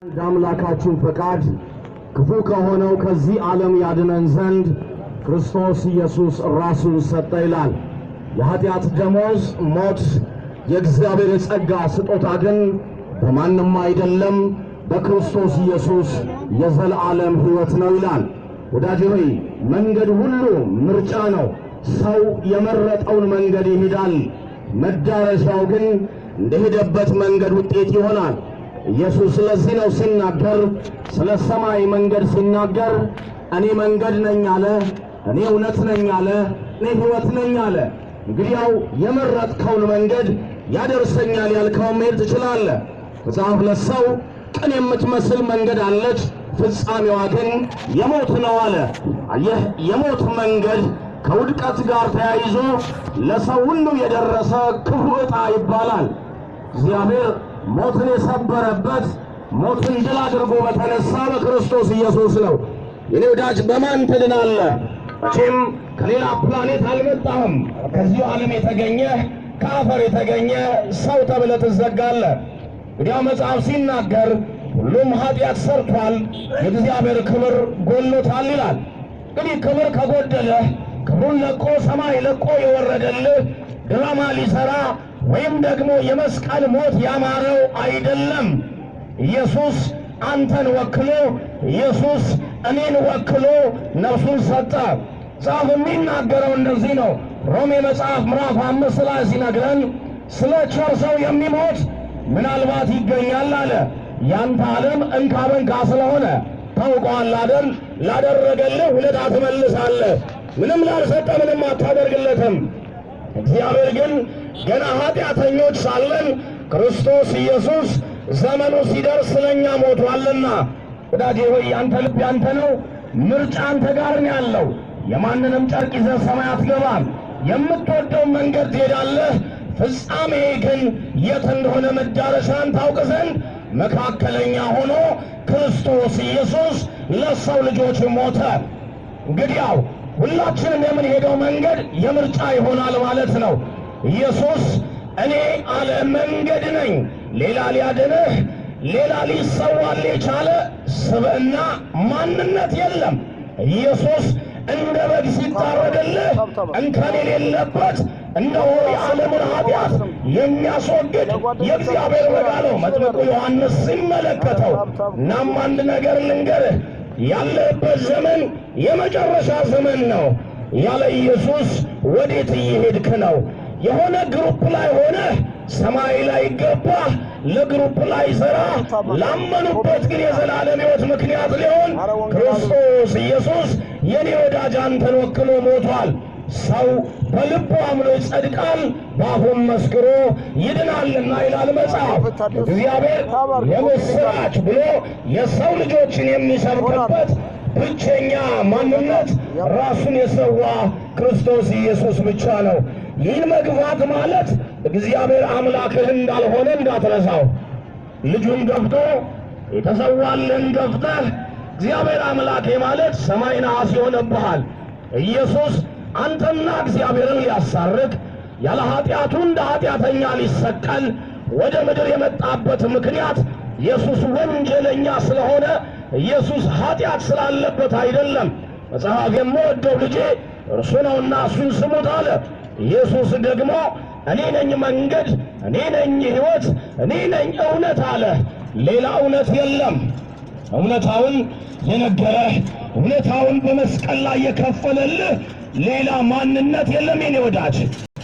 አምላካችን ፈቃድ ክፉ ከሆነው ከዚህ ዓለም ያድነን ዘንድ ክርስቶስ ኢየሱስ ራሱን ሰጠ ይላል። የኃጢአት ደሞዝ ሞት፣ የእግዚአብሔር የጸጋ ስጦታ ግን በማንም አይደለም በክርስቶስ ኢየሱስ የዘላለም ሕይወት ነው ይላል። ወዳጄ ሆይ መንገድ ሁሉ ምርጫ ነው። ሰው የመረጠውን መንገድ ይሄዳል። መዳረሻው ግን እንደሄደበት መንገድ ውጤት ይሆናል። ኢየሱስ ለዚህ ነው ሲናገር ስለ ሰማይ መንገድ ሲናገር እኔ መንገድ ነኝ አለ፣ እኔ እውነት ነኝ አለ፣ እኔ ሕይወት ነኝ አለ። እንግዲያው የመረጥከውን መንገድ ያደርሰኛል ያልከውን መሄድ ትችላለህ። መጽሐፍ ለሰው ቅን የምትመስል መንገድ አለች፣ ፍጻሜዋ ግን የሞት ነው አለ። ይህ የሞት መንገድ ከውድቀት ጋር ተያይዞ ለሰው ሁሉ የደረሰ ክፉ ዕጣ ይባላል። እግዚአብሔር ሞትን የሰበረበት ሞትን ድል አድርጎ በተነሳ በክርስቶስ ኢየሱስ ነው። የኔ ወዳጅ በማን ትድናለህ? መቼም ከሌላ ፕላኔት አልመጣህም። ከዚሁ ዓለም የተገኘ ከአፈር የተገኘ ሰው ተብለህ ትዘጋለህ። እንግዲያው መጽሐፍ ሲናገር ሁሉም ኃጢአት ሰርቷል፣ የእግዚአብሔር ክብር ጎሎታል ይላል። እንግዲህ ክብር ከጎደለህ ክብሩን ለቆ ሰማይ ለቆ የወረደልህ ድራማ ሊሰራ ወይም ደግሞ የመስቀል ሞት ያማረው አይደለም። ኢየሱስ አንተን ወክሎ፣ ኢየሱስ እኔን ወክሎ ነፍሱን ሰጠ። መጽሐፍ የሚናገረው እንደዚህ ነው። ሮሜ መጽሐፍ ምዕራፍ 5 ላይ ሲነግረን ስለ ቸር ሰው የሚሞት ምናልባት ይገኛል አለ። ያንተ ዓለም እንካ በንካ ስለሆነ ታውቀዋል አይደል? ላደረገልህ ውለታ ትመልሳለህ። ምንም ላልሰጠ ምንም አታደርግለትም። እግዚአብሔር ግን ገና ኃጢአተኞች ሳለን ክርስቶስ ኢየሱስ ዘመኑ ሲደርስ ስለኛ ሞቷልና። ወዳጄ ሆይ ያንተ ልብ ያንተ ነው። ምርጫ አንተ ጋር ነው ያለው። የማንንም ጨርቅ ይዘህ ሰማይ አትገባም። የምትወደውን መንገድ ትሄዳለህ። ፍጻሜ ግን የት እንደሆነ መዳረሻን ታውቅ ዘንድ መካከለኛ ሆኖ ክርስቶስ ኢየሱስ ለሰው ልጆች ሞተ። እንግዲያው ሁላችንም የምንሄደው መንገድ የምርጫ ይሆናል ማለት ነው። ኢየሱስ እኔ አለ መንገድ ነኝ፣ ሌላ ሊያድንህ ሌላ ሊሰዋልህ የቻለ ስብዕና ማንነት የለም። ኢየሱስ እንደ በግ ሲታረድልህ እንከን የሌለበት እነሆ የዓለምን ኃጢአት የሚያስወግድ የእግዚአብሔር በግ ነው መጥምቁ ዮሐንስ ሲመለከተው። እናም አንድ ነገር ልንገርህ፣ ያለበት ዘመን የመጨረሻ ዘመን ነው። ያለ ኢየሱስ ወዴት እየሄድክ ነው? የሆነ ግሩፕ ላይ ሆነ ሰማይ ላይ ገባ፣ ለግሩፕ ላይ ዘራ፣ ላመኑበት ግን የዘላለም ሕይወት ምክንያት ሊሆን ክርስቶስ ኢየሱስ የኔ ወዳጅ አንተን ወክሎ ሞቷል። ሰው በልቡ አምኖ ይጸድቃል፣ በአፉም መስክሮ ይድናልና ይላል መጽሐፍ። እግዚአብሔር የምስራች ብሎ የሰው ልጆችን የሚሰብክበት ብቸኛ ማንነት ራሱን የሰዋ ክርስቶስ ኢየሱስ ብቻ ነው። ይህን መግፋት ማለት እግዚአብሔር አምላክህ እንዳልሆነ እንዳትረሳው። ልጁን ገፍቶ የተሰዋልን ገፍተህ እግዚአብሔር አምላኬ ማለት ሰማይ ነሐስ ይሆንብሃል። ኢየሱስ አንተና እግዚአብሔርን ሊያሳርቅ ያለ ኃጢአቱ እንደ ኃጢአተኛ ሊሰቀል ወደ ምድር የመጣበት ምክንያት ኢየሱስ ወንጀለኛ ስለሆነ ኢየሱስ ኃጢአት ስላለበት አይደለም። መጽሐፍ የምወደው ልጄ እርሱ ነውና እሱን ስሙት አለ። ኢየሱስ ደግሞ እኔ ነኝ መንገድ፣ እኔ ነኝ ሕይወት፣ እኔ ነኝ እውነት አለ። ሌላ እውነት የለም። እውነታውን የነገረህ እውነታውን በመስቀል ላይ የከፈለልህ ሌላ ማንነት የለም የኔ ወዳጅ።